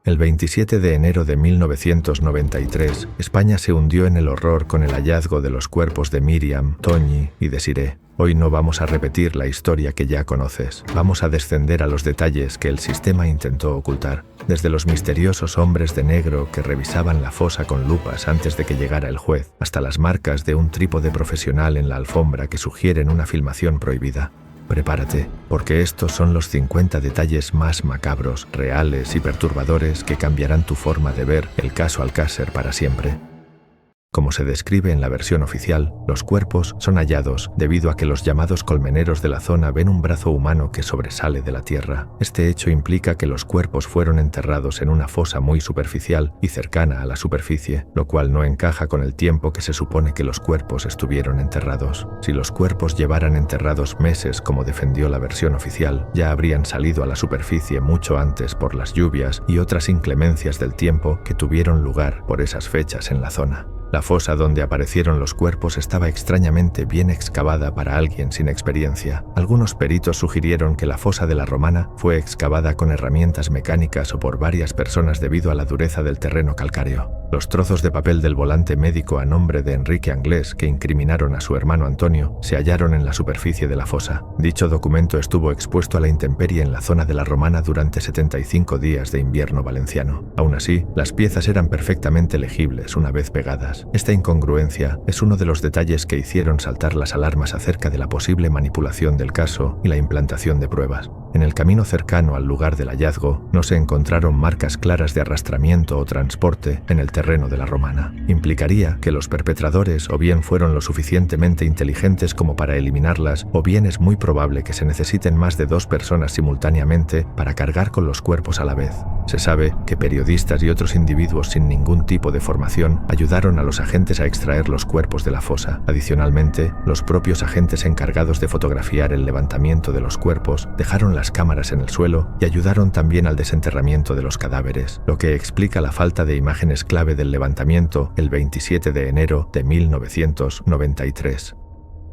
El 27 de enero de 1993, España se hundió en el horror con el hallazgo de los cuerpos de Miriam, Toñi y Desiré. Hoy no vamos a repetir la historia que ya conoces. Vamos a descender a los detalles que el sistema intentó ocultar. Desde los misteriosos hombres de negro que revisaban la fosa con lupas antes de que llegara el juez, hasta las marcas de un trípode profesional en la alfombra que sugieren una filmación prohibida. Prepárate, porque estos son los 50 detalles más macabros, reales y perturbadores que cambiarán tu forma de ver el caso Alcácer para siempre. Como se describe en la versión oficial, los cuerpos son hallados debido a que los llamados colmeneros de la zona ven un brazo humano que sobresale de la tierra. Este hecho implica que los cuerpos fueron enterrados en una fosa muy superficial y cercana a la superficie, lo cual no encaja con el tiempo que se supone que los cuerpos estuvieron enterrados. Si los cuerpos llevaran enterrados meses, como defendió la versión oficial, ya habrían salido a la superficie mucho antes por las lluvias y otras inclemencias del tiempo que tuvieron lugar por esas fechas en la zona. La fosa donde aparecieron los cuerpos estaba extrañamente bien excavada para alguien sin experiencia. Algunos peritos sugirieron que la fosa de la Romana fue excavada con herramientas mecánicas o por varias personas debido a la dureza del terreno calcáreo. Los trozos de papel del volante médico a nombre de Enrique Anglés que incriminaron a su hermano Antonio se hallaron en la superficie de la fosa. Dicho documento estuvo expuesto a la intemperie en la zona de la Romana durante 75 días de invierno valenciano. Aún así, las piezas eran perfectamente legibles una vez pegadas. Esta incongruencia es uno de los detalles que hicieron saltar las alarmas acerca de la posible manipulación del caso y la implantación de pruebas. En el camino cercano al lugar del hallazgo no se encontraron marcas claras de arrastramiento o transporte en el terreno de la Romana. Implicaría que los perpetradores o bien fueron lo suficientemente inteligentes como para eliminarlas, o bien es muy probable que se necesiten más de 2 personas simultáneamente para cargar con los cuerpos a la vez. Se sabe que periodistas y otros individuos sin ningún tipo de formación ayudaron a los agentes a extraer los cuerpos de la fosa. Adicionalmente, los propios agentes encargados de fotografiar el levantamiento de los cuerpos dejaron las cámaras en el suelo y ayudaron también al desenterramiento de los cadáveres, lo que explica la falta de imágenes clave del levantamiento el 27 de enero de 1993.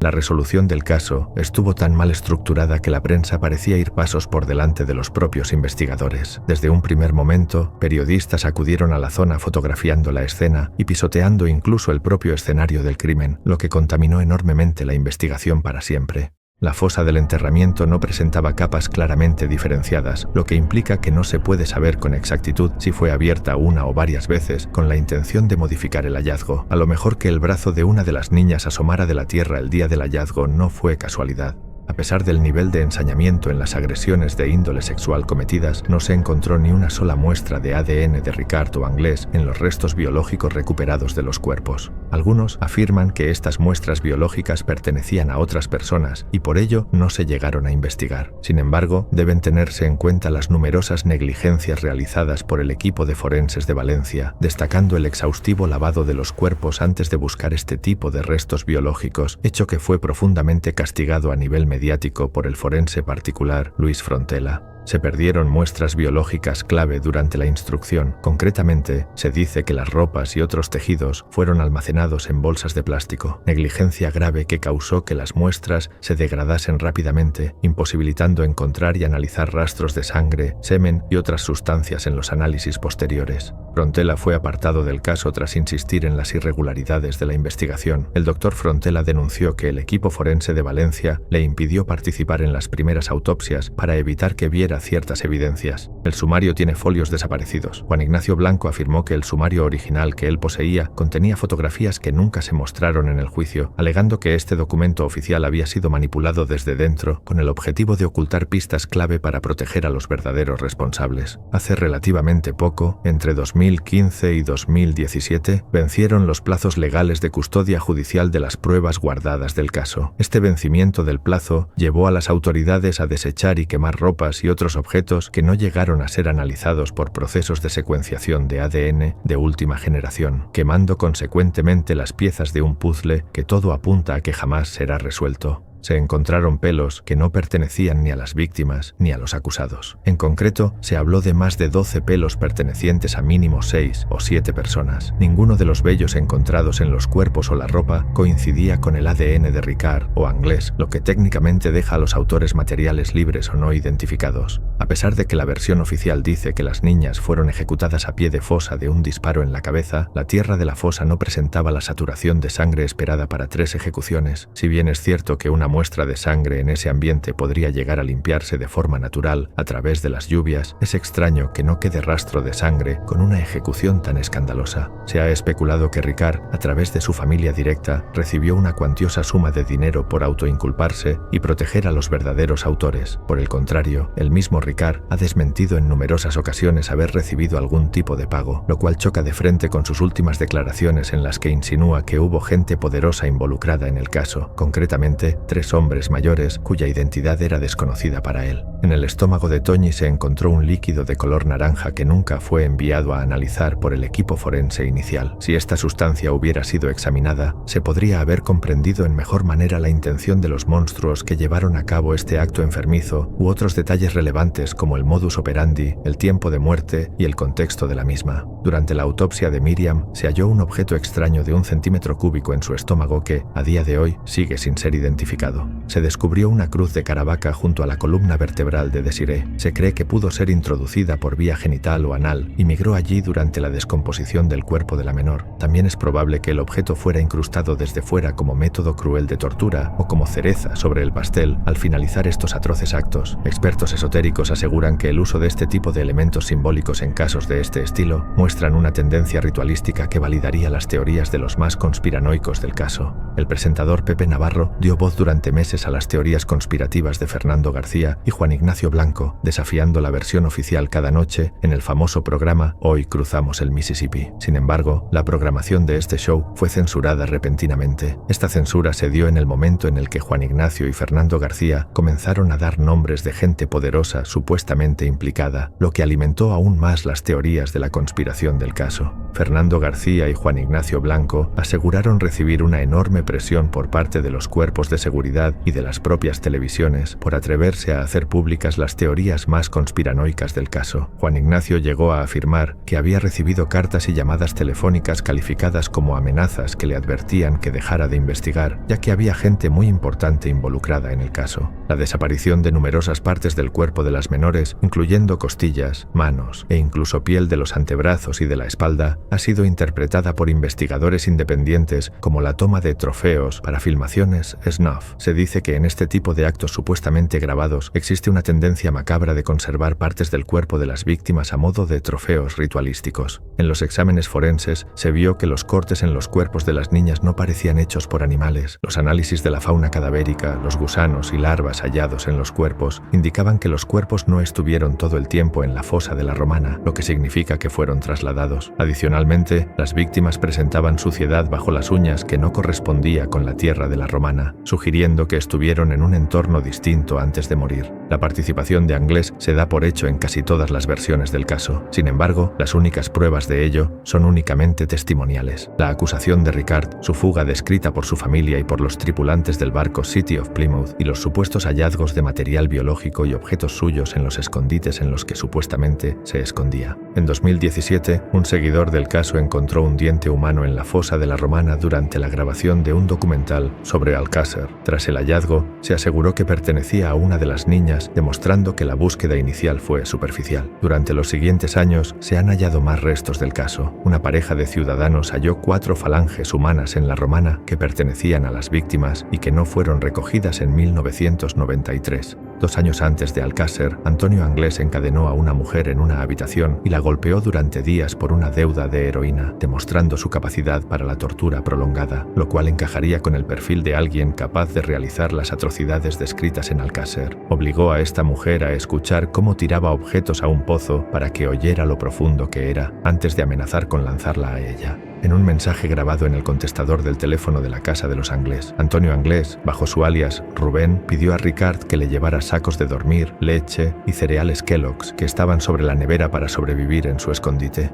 La resolución del caso estuvo tan mal estructurada que la prensa parecía ir pasos por delante de los propios investigadores. Desde un primer momento, periodistas acudieron a la zona fotografiando la escena y pisoteando incluso el propio escenario del crimen, lo que contaminó enormemente la investigación para siempre. La fosa del enterramiento no presentaba capas claramente diferenciadas, lo que implica que no se puede saber con exactitud si fue abierta una o varias veces con la intención de modificar el hallazgo. A lo mejor que el brazo de una de las niñas asomara de la tierra el día del hallazgo no fue casualidad. A pesar del nivel de ensañamiento en las agresiones de índole sexual cometidas, no se encontró ni una sola muestra de ADN de Ricard o Anglés en los restos biológicos recuperados de los cuerpos. Algunos afirman que estas muestras biológicas pertenecían a otras personas y por ello no se llegaron a investigar. Sin embargo, deben tenerse en cuenta las numerosas negligencias realizadas por el equipo de forenses de Valencia, destacando el exhaustivo lavado de los cuerpos antes de buscar este tipo de restos biológicos, hecho que fue profundamente castigado a nivel mediático por el forense particular Luis Frontela. Se perdieron muestras biológicas clave durante la instrucción. Concretamente, se dice que las ropas y otros tejidos fueron almacenados en bolsas de plástico, negligencia grave que causó que las muestras se degradasen rápidamente, imposibilitando encontrar y analizar rastros de sangre, semen y otras sustancias en los análisis posteriores. Frontela fue apartado del caso tras insistir en las irregularidades de la investigación. El doctor Frontela denunció que el equipo forense de Valencia le impidió participar en las primeras autopsias para evitar que viera ciertas evidencias. El sumario tiene folios desaparecidos. Juan Ignacio Blanco afirmó que el sumario original que él poseía contenía fotografías que nunca se mostraron en el juicio, alegando que este documento oficial había sido manipulado desde dentro con el objetivo de ocultar pistas clave para proteger a los verdaderos responsables. Hace relativamente poco, entre 2015 y 2017, vencieron los plazos legales de custodia judicial de las pruebas guardadas del caso. Este vencimiento del plazo llevó a las autoridades a desechar y quemar ropas y otros objetos que no llegaron a ser analizados por procesos de secuenciación de ADN de última generación, quemando consecuentemente las piezas de un puzzle que todo apunta a que jamás será resuelto. Se encontraron pelos que no pertenecían ni a las víctimas ni a los acusados. En concreto, se habló de más de 12 pelos pertenecientes a mínimo 6 o 7 personas. Ninguno de los vellos encontrados en los cuerpos o la ropa coincidía con el ADN de Ricard o Anglès, lo que técnicamente deja a los autores materiales libres o no identificados. A pesar de que la versión oficial dice que las niñas fueron ejecutadas a pie de fosa de un disparo en la cabeza, la tierra de la fosa no presentaba la saturación de sangre esperada para 3 ejecuciones. Si bien es cierto que una muestra de sangre en ese ambiente podría llegar a limpiarse de forma natural a través de las lluvias, es extraño que no quede rastro de sangre con una ejecución tan escandalosa. Se ha especulado que Ricard, a través de su familia directa, recibió una cuantiosa suma de dinero por autoinculparse y proteger a los verdaderos autores. Por el contrario, el mismo Ricard ha desmentido en numerosas ocasiones haber recibido algún tipo de pago, lo cual choca de frente con sus últimas declaraciones en las que insinúa que hubo gente poderosa involucrada en el caso, concretamente 3 hombres mayores cuya identidad era desconocida para él. En el estómago de Tony se encontró un líquido de color naranja que nunca fue enviado a analizar por el equipo forense inicial. Si esta sustancia hubiera sido examinada, se podría haber comprendido en mejor manera la intención de los monstruos que llevaron a cabo este acto enfermizo u otros detalles relevantes como el modus operandi, el tiempo de muerte y el contexto de la misma. Durante la autopsia de Miriam se halló un objeto extraño de 1 centímetro cúbico en su estómago que, a día de hoy, sigue sin ser identificado. Se descubrió una cruz de Caravaca junto a la columna vertebral de Desiree. Se cree que pudo ser introducida por vía genital o anal y migró allí durante la descomposición del cuerpo de la menor. También es probable que el objeto fuera incrustado desde fuera como método cruel de tortura o como cereza sobre el pastel al finalizar estos atroces actos. Expertos esotéricos aseguran que el uso de este tipo de elementos simbólicos en casos de este estilo muestran una tendencia ritualística que validaría las teorías de los más conspiranoicos del caso. El presentador Pepe Navarro dio voz durante meses a las teorías conspirativas de Fernando García y Juan Ignacio Blanco, desafiando la versión oficial cada noche en el famoso programa Hoy cruzamos el Mississippi. Sin embargo, la programación de este show fue censurada repentinamente. Esta censura se dio en el momento en el que Juan Ignacio y Fernando García comenzaron a dar nombres de gente poderosa supuestamente implicada, lo que alimentó aún más las teorías de la conspiración del caso. Fernando García y Juan Ignacio Blanco aseguraron recibir una enorme presión por parte de los cuerpos de seguridad y de las propias televisiones por atreverse a hacer públicas las teorías más conspiranoicas del caso. Juan Ignacio llegó a afirmar que había recibido cartas y llamadas telefónicas calificadas como amenazas que le advertían que dejara de investigar, ya que había gente muy importante involucrada en el caso. La desaparición de numerosas partes del cuerpo de las menores, incluyendo costillas, manos e incluso piel de los antebrazos y de la espalda, ha sido interpretada por investigadores independientes como la toma de trofeos para filmaciones snuff. Se dice que en este tipo de actos supuestamente grabados existe una tendencia macabra de conservar partes del cuerpo de las víctimas a modo de trofeos ritualísticos. En los exámenes forenses se vio que los cortes en los cuerpos de las niñas no parecían hechos por animales. Los análisis de la fauna cadavérica, los gusanos y larvas hallados en los cuerpos indicaban que los cuerpos no estuvieron todo el tiempo en la fosa de la Romana, lo que significa que fueron trasladados. Adicionalmente, las víctimas presentaban suciedad bajo las uñas que no correspondía con la tierra de la Romana, sugiriendo que estuvieron en un entorno distinto antes de morir. La participación de Anglès se da por hecho en casi todas las versiones del caso. Sin embargo, las únicas pruebas de ello son únicamente testimoniales. La acusación de Ricard, su fuga descrita por su familia y por los tripulantes del barco City of Plymouth y los supuestos hallazgos de material biológico y objetos suyos en los escondites en los que supuestamente se escondía. En 2017, un seguidor del caso encontró un diente humano en la fosa de la Romana durante la grabación de un documental sobre Alcácer. Tras el hallazgo, se aseguró que pertenecía a una de las niñas, demostrando que la búsqueda inicial fue superficial. Durante los siguientes años, se han hallado más restos del caso. Una pareja de ciudadanos halló 4 falanges humanas en la Romana que pertenecían a las víctimas y que no fueron recogidas en 1993. 2 años antes de Alcácer, Antonio Anglès encadenó a una mujer en una habitación y la golpeó durante días por una deuda de heroína, demostrando su capacidad para la tortura prolongada, lo cual encajaría con el perfil de alguien capaz de realizar las atrocidades descritas en Alcácer. Obligó a esta mujer a escuchar cómo tiraba objetos a un pozo para que oyera lo profundo que era, antes de amenazar con lanzarla a ella. En un mensaje grabado en el contestador del teléfono de la casa de los Anglès, Antonio Anglès, bajo su alias Rubén, pidió a Ricard que le llevara sacos de dormir, leche y cereales Kellogg's que estaban sobre la nevera para sobrevivir en su escondite.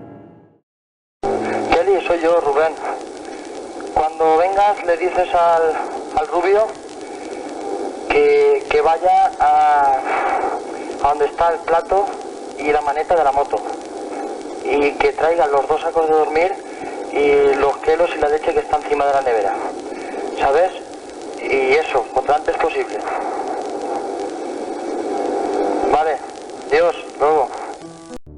Kelly, soy yo, Rubén. Cuando vengas le dices al rubio que vaya a donde está el plato y la maneta de la moto. Y que traiga los 2 sacos de dormir y los quelos y la leche que está encima de la nevera. ¿Sabes? Y eso, cuanto antes posible. Vale, Dios, luego.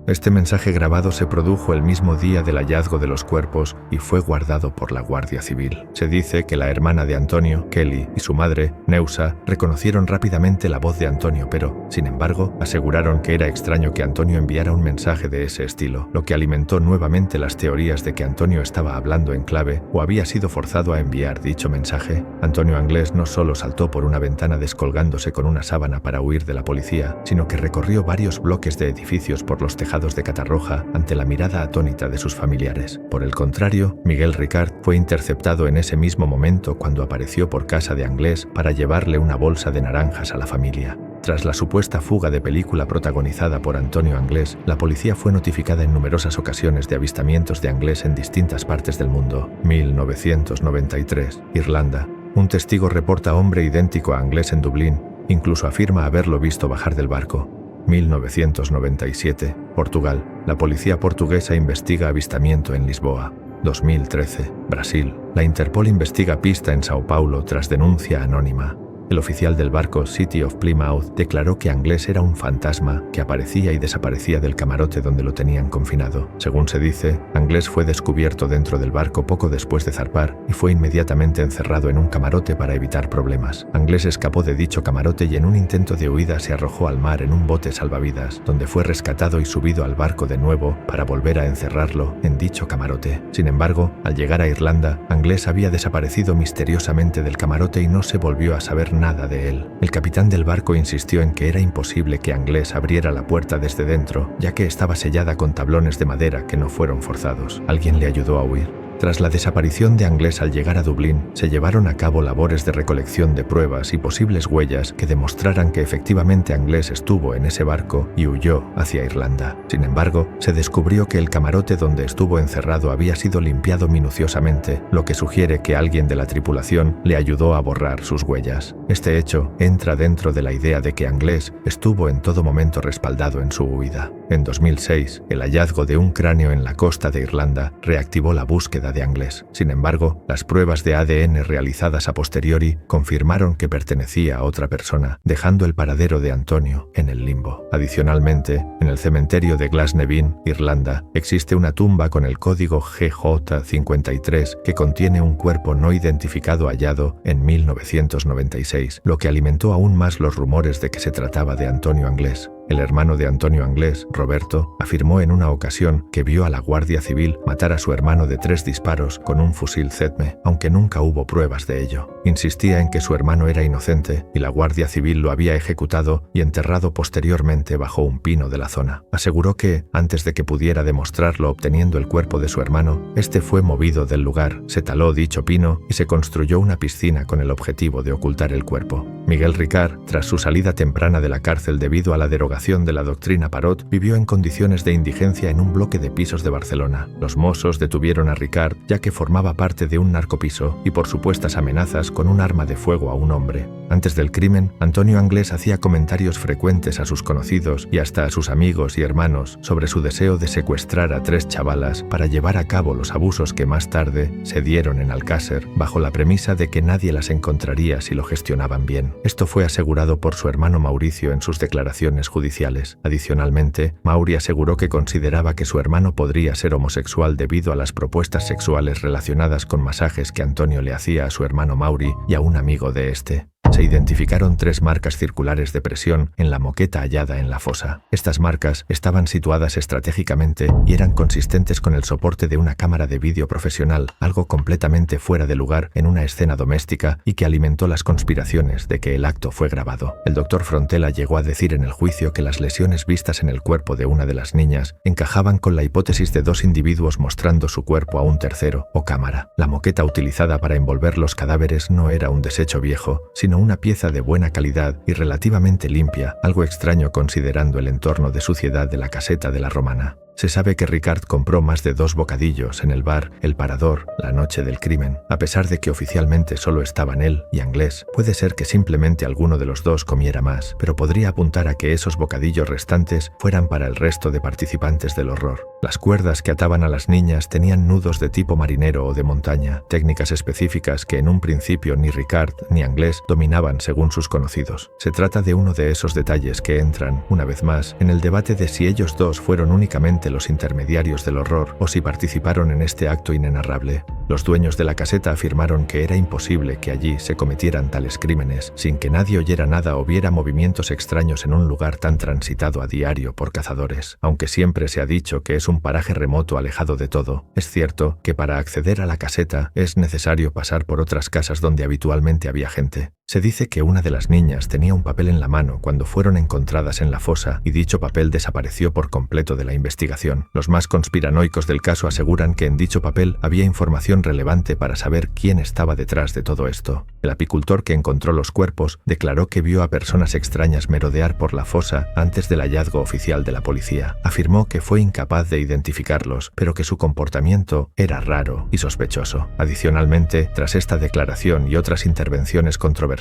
Este mensaje grabado se produjo el mismo día del hallazgo de los cuerpos y fue guardado por la Guardia Civil. Se dice que la hermana de Antonio, Kelly, y su madre, Neusa, reconocieron rápidamente la voz de Antonio, pero, sin embargo, aseguraron que era extraño que Antonio enviara un mensaje de ese estilo, lo que alimentó nuevamente las teorías de que Antonio estaba hablando en clave o había sido forzado a enviar dicho mensaje. Antonio Anglés no solo saltó por una ventana descolgándose con una sábana para huir de la policía, sino que recorrió varios bloques de edificios por los tejados de Catarroja ante la mirada atónita de sus familiares. Por el contrario, Miguel Ricard fue interceptado en ese mismo momento cuando apareció por casa de Anglés para llevarle una bolsa de naranjas a la familia. Tras la supuesta fuga de película protagonizada por Antonio Anglés, la policía fue notificada en numerosas ocasiones de avistamientos de Anglés en distintas partes del mundo. 1993, Irlanda. Un testigo reporta hombre idéntico a Anglés en Dublín, incluso afirma haberlo visto bajar del barco. 1997, Portugal. La policía portuguesa investiga avistamiento en Lisboa. 2013, Brasil. La Interpol investiga pista en Sao Paulo tras denuncia anónima. El oficial del barco City of Plymouth declaró que Anglés era un fantasma que aparecía y desaparecía del camarote donde lo tenían confinado. Según se dice, Anglés fue descubierto dentro del barco poco después de zarpar y fue inmediatamente encerrado en un camarote para evitar problemas. Anglés escapó de dicho camarote y en un intento de huida se arrojó al mar en un bote salvavidas, donde fue rescatado y subido al barco de nuevo para volver a encerrarlo en dicho camarote. Sin embargo, al llegar a Irlanda, Anglés había desaparecido misteriosamente del camarote y no se volvió a saber nada de él. El capitán del barco insistió en que era imposible que Anglés abriera la puerta desde dentro, ya que estaba sellada con tablones de madera que no fueron forzados. Alguien le ayudó a huir. Tras la desaparición de Anglés al llegar a Dublín, se llevaron a cabo labores de recolección de pruebas y posibles huellas que demostraran que efectivamente Anglés estuvo en ese barco y huyó hacia Irlanda. Sin embargo, se descubrió que el camarote donde estuvo encerrado había sido limpiado minuciosamente, lo que sugiere que alguien de la tripulación le ayudó a borrar sus huellas. Este hecho entra dentro de la idea de que Anglés estuvo en todo momento respaldado en su huida. En 2006, el hallazgo de un cráneo en la costa de Irlanda reactivó la búsqueda de Anglés. Sin embargo, las pruebas de ADN realizadas a posteriori confirmaron que pertenecía a otra persona, dejando el paradero de Antonio en el limbo. Adicionalmente, en el cementerio de Glasnevin, Irlanda, existe una tumba con el código GJ53 que contiene un cuerpo no identificado hallado en 1996, lo que alimentó aún más los rumores de que se trataba de Antonio Anglés. El hermano de Antonio Anglés, Roberto, afirmó en una ocasión que vio a la Guardia Civil matar a su hermano de 3 disparos con un fusil ZEDME, aunque nunca hubo pruebas de ello. Insistía en que su hermano era inocente y la Guardia Civil lo había ejecutado y enterrado posteriormente bajo un pino de la zona. Aseguró que, antes de que pudiera demostrarlo obteniendo el cuerpo de su hermano, este fue movido del lugar, se taló dicho pino y se construyó una piscina con el objetivo de ocultar el cuerpo. Miguel Ricard, tras su salida temprana de la cárcel debido a la derogación de la doctrina Parot, vivió en condiciones de indigencia en un bloque de pisos de Barcelona. Los Mossos detuvieron a Ricard ya que formaba parte de un narcopiso y por supuestas amenazas con un arma de fuego a un hombre. Antes del crimen, Antonio Anglés hacía comentarios frecuentes a sus conocidos y hasta a sus amigos y hermanos sobre su deseo de secuestrar a 3 chavalas para llevar a cabo los abusos que más tarde se dieron en Alcácer, bajo la premisa de que nadie las encontraría si lo gestionaban bien. Esto fue asegurado por su hermano Mauricio en sus declaraciones judiciales. Adicionalmente, Mauri aseguró que consideraba que su hermano podría ser homosexual debido a las propuestas sexuales relacionadas con masajes que Antonio le hacía a su hermano Mauri y a un amigo de este. Se identificaron 3 marcas circulares de presión en la moqueta hallada en la fosa. Estas marcas estaban situadas estratégicamente y eran consistentes con el soporte de una cámara de vídeo profesional, algo completamente fuera de lugar en una escena doméstica y que alimentó las conspiraciones de que el acto fue grabado. El doctor Frontela llegó a decir en el juicio que las lesiones vistas en el cuerpo de una de las niñas encajaban con la hipótesis de 2 individuos mostrando su cuerpo a un tercero o cámara. La moqueta utilizada para envolver los cadáveres no era un desecho viejo, sino una pieza de buena calidad y relativamente limpia, algo extraño considerando el entorno de suciedad de la caseta de la Romana. Se sabe que Ricard compró más de 2 bocadillos en el bar El Parador la noche del crimen, a pesar de que oficialmente solo estaban él y Anglés. Puede ser que simplemente alguno de los dos comiera más, pero podría apuntar a que esos bocadillos restantes fueran para el resto de participantes del horror. Las cuerdas que ataban a las niñas tenían nudos de tipo marinero o de montaña, técnicas específicas que en un principio ni Ricard ni Anglés dominaban según sus conocidos. Se trata de uno de esos detalles que entran, una vez más, en el debate de si ellos dos fueron únicamente los intermediarios del horror o si participaron en este acto inenarrable. Los dueños de la caseta afirmaron que era imposible que allí se cometieran tales crímenes sin que nadie oyera nada o viera movimientos extraños en un lugar tan transitado a diario por cazadores. Aunque siempre se ha dicho que es un paraje remoto alejado de todo, es cierto que para acceder a la caseta es necesario pasar por otras casas donde habitualmente había gente. Se dice que una de las niñas tenía un papel en la mano cuando fueron encontradas en la fosa y dicho papel desapareció por completo de la investigación. Los más conspiranoicos del caso aseguran que en dicho papel había información relevante para saber quién estaba detrás de todo esto. El apicultor que encontró los cuerpos declaró que vio a personas extrañas merodear por la fosa antes del hallazgo oficial de la policía. Afirmó que fue incapaz de identificarlos, pero que su comportamiento era raro y sospechoso. Adicionalmente, tras esta declaración y otras intervenciones controversiales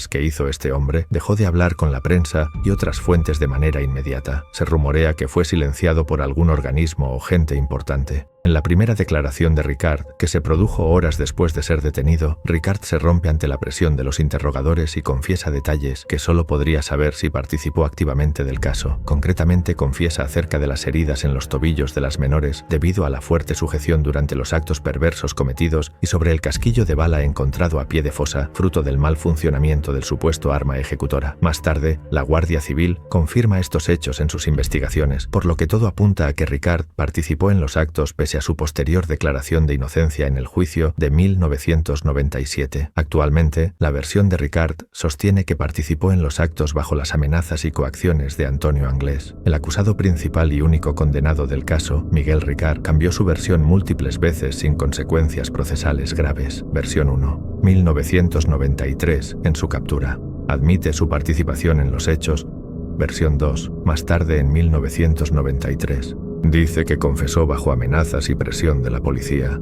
que hizo este hombre, dejó de hablar con la prensa y otras fuentes de manera inmediata. Se rumorea que fue silenciado por algún organismo o gente importante. En la primera declaración de Ricard, que se produjo horas después de ser detenido, Ricard se rompe ante la presión de los interrogadores y confiesa detalles que solo podría saber si participó activamente del caso. Concretamente confiesa acerca de las heridas en los tobillos de las menores debido a la fuerte sujeción durante los actos perversos cometidos y sobre el casquillo de bala encontrado a pie de fosa, fruto del mal funcionamiento del supuesto arma ejecutora. Más tarde, la Guardia Civil confirma estos hechos en sus investigaciones, por lo que todo apunta a que Ricard participó en los actos pese a su posterior declaración de inocencia en el juicio de 1997. Actualmente, la versión de Ricard sostiene que participó en los actos bajo las amenazas y coacciones de Antonio Anglés. El acusado principal y único condenado del caso, Miguel Ricard, cambió su versión múltiples veces sin consecuencias procesales graves. Versión 1. 1993, en su captura. Admite su participación en los hechos. Versión 2. Más tarde, en 1993. Dice que confesó bajo amenazas y presión de la policía.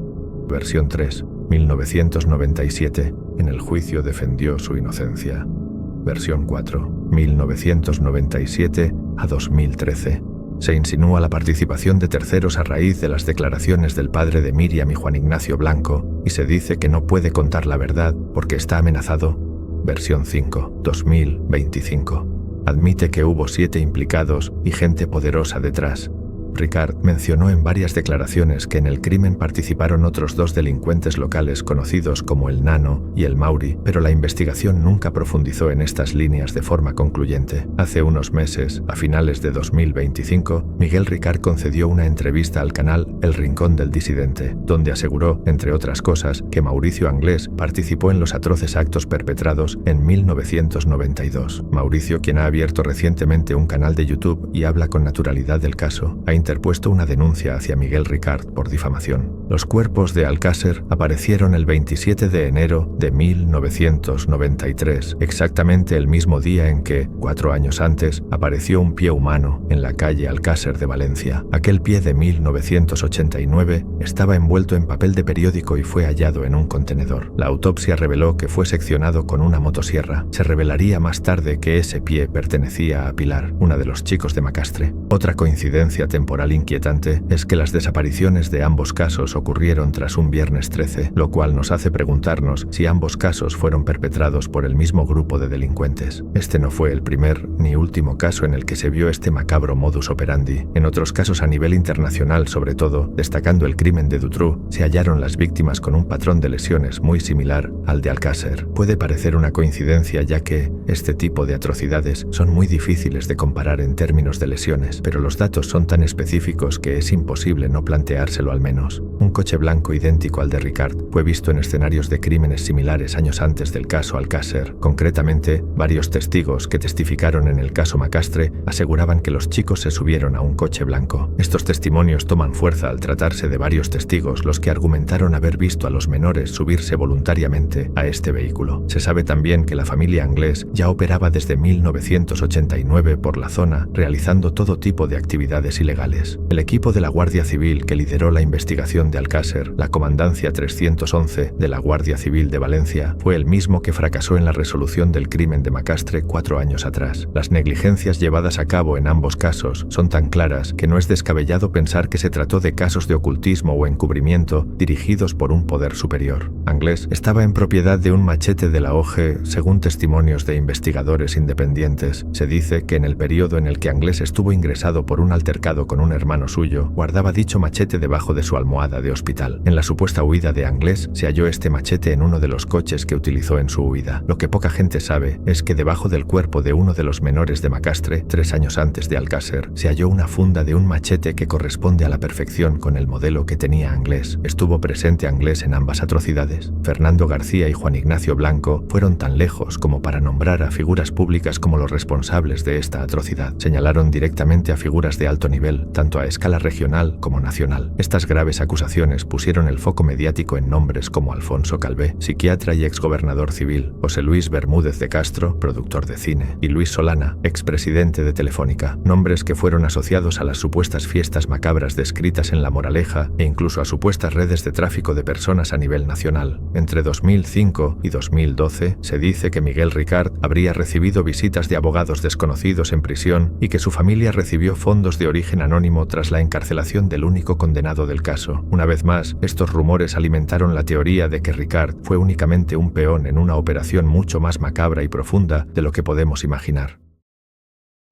Versión 3. 1997. En el juicio defendió su inocencia. Versión 4. 1997 a 2013. Se insinúa la participación de terceros a raíz de las declaraciones del padre de Miriam y Juan Ignacio Blanco, y se dice que no puede contar la verdad porque está amenazado. Versión 5. 2025. Admite que hubo 7 implicados y gente poderosa detrás. Ricard mencionó en varias declaraciones que en el crimen participaron otros 2 delincuentes locales conocidos como el Nano y el Mauri, pero la investigación nunca profundizó en estas líneas de forma concluyente. Hace unos meses, a finales de 2025, Miguel Ricard concedió una entrevista al canal El Rincón del Disidente, donde aseguró, entre otras cosas, que Mauricio Anglés participó en los atroces actos perpetrados en 1992. Mauricio, quien ha abierto recientemente un canal de YouTube y habla con naturalidad del caso, ha interpuesto una denuncia hacia Miguel Ricard por difamación. Los cuerpos de Alcácer aparecieron el 27 de enero de 1993, exactamente el mismo día en que, 4 años antes, apareció un pie humano en la calle Alcácer de Valencia. Aquel pie de 1989 estaba envuelto en papel de periódico y fue hallado en un contenedor. La autopsia reveló que fue seccionado con una motosierra. Se revelaría más tarde que ese pie pertenecía a Pilar, una de los chicos de Macastre. Otra coincidencia temporal inquietante es que las desapariciones de ambos casos ocurrieron tras un viernes 13, lo cual nos hace preguntarnos si ambos casos fueron perpetrados por el mismo grupo de delincuentes. Este no fue el primer ni último caso en el que se vio este macabro modus operandi. En otros casos a nivel internacional, sobre todo, destacando el crimen de Dutroux, se hallaron las víctimas con un patrón de lesiones muy similar al de Alcácer. Puede parecer una coincidencia ya que este tipo de atrocidades son muy difíciles de comparar en términos de lesiones, pero los datos son tan específicos que es imposible no planteárselo al menos. Un coche blanco idéntico al de Ricard fue visto en escenarios de crímenes similares años antes del caso Alcácer. Concretamente, varios testigos que testificaron en el caso Macastre aseguraban que los chicos se subieron a un coche blanco. Estos testimonios toman fuerza al tratarse de varios testigos los que argumentaron haber visto a los menores subirse voluntariamente a este vehículo. Se sabe también que la familia Anglés ya operaba desde 1989 por la zona, realizando todo tipo de actividades ilegales. ilegales. El equipo de la Guardia Civil que lideró la investigación de Alcácer, la Comandancia 311 de la Guardia Civil de Valencia, fue el mismo que fracasó en la resolución del crimen de Macastre 4 años atrás. Las negligencias llevadas a cabo en ambos casos son tan claras que no es descabellado pensar que se trató de casos de ocultismo o encubrimiento dirigidos por un poder superior. Anglés estaba en propiedad de un machete de la OGE, según testimonios de investigadores independientes. Se dice que en el periodo en el que Anglés estuvo ingresado por un altercado con un hermano suyo, guardaba dicho machete debajo de su almohada de hospital. En la supuesta huida de Anglés, se halló este machete en uno de los coches que utilizó en su huida. Lo que poca gente sabe es que debajo del cuerpo de uno de los menores de Macastre, 3 años antes de Alcácer, se halló una funda de un machete que corresponde a la perfección con el modelo que tenía Anglés. ¿Estuvo presente Anglés en ambas atrocidades? Fernando García y Juan Ignacio Blanco fueron tan lejos como para nombrar a figuras públicas como los responsables de esta atrocidad. Señalaron directamente a figuras de alto nivel, tanto a escala regional como nacional. Estas graves acusaciones pusieron el foco mediático en nombres como Alfonso Calvé, psiquiatra y exgobernador civil, José Luis Bermúdez de Castro, productor de cine, y Luis Solana, expresidente de Telefónica, nombres que fueron asociados a las supuestas fiestas macabras descritas en La Moraleja e incluso a supuestas redes de tráfico de personas a nivel nacional. Entre 2005 y 2012 se dice que Miguel Ricard habría recibido visitas de abogados desconocidos en prisión y que su familia recibió fondos de origen anónimo tras la encarcelación del único condenado del caso. Una vez más, estos rumores alimentaron la teoría de que Ricard fue únicamente un peón en una operación mucho más macabra y profunda de lo que podemos imaginar.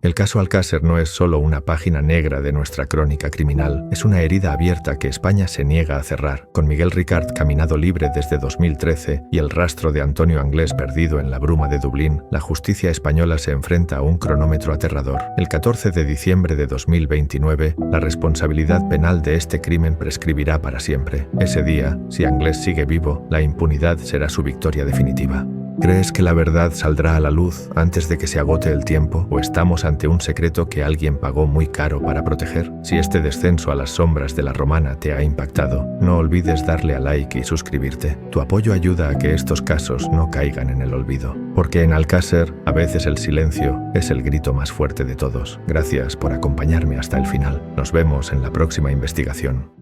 El caso Alcácer no es solo una página negra de nuestra crónica criminal, es una herida abierta que España se niega a cerrar. Con Miguel Ricard caminado libre desde 2013 y el rastro de Antonio Anglés perdido en la bruma de Dublín, la justicia española se enfrenta a un cronómetro aterrador. El 14 de diciembre de 2029, la responsabilidad penal de este crimen prescribirá para siempre. Ese día, si Anglés sigue vivo, la impunidad será su victoria definitiva. ¿Crees que la verdad saldrá a la luz antes de que se agote el tiempo? ¿O estamos ante un secreto que alguien pagó muy caro para proteger? Si este descenso a las sombras de la Romana te ha impactado, no olvides darle a like y suscribirte. Tu apoyo ayuda a que estos casos no caigan en el olvido. Porque en Alcácer, a veces el silencio es el grito más fuerte de todos. Gracias por acompañarme hasta el final. Nos vemos en la próxima investigación.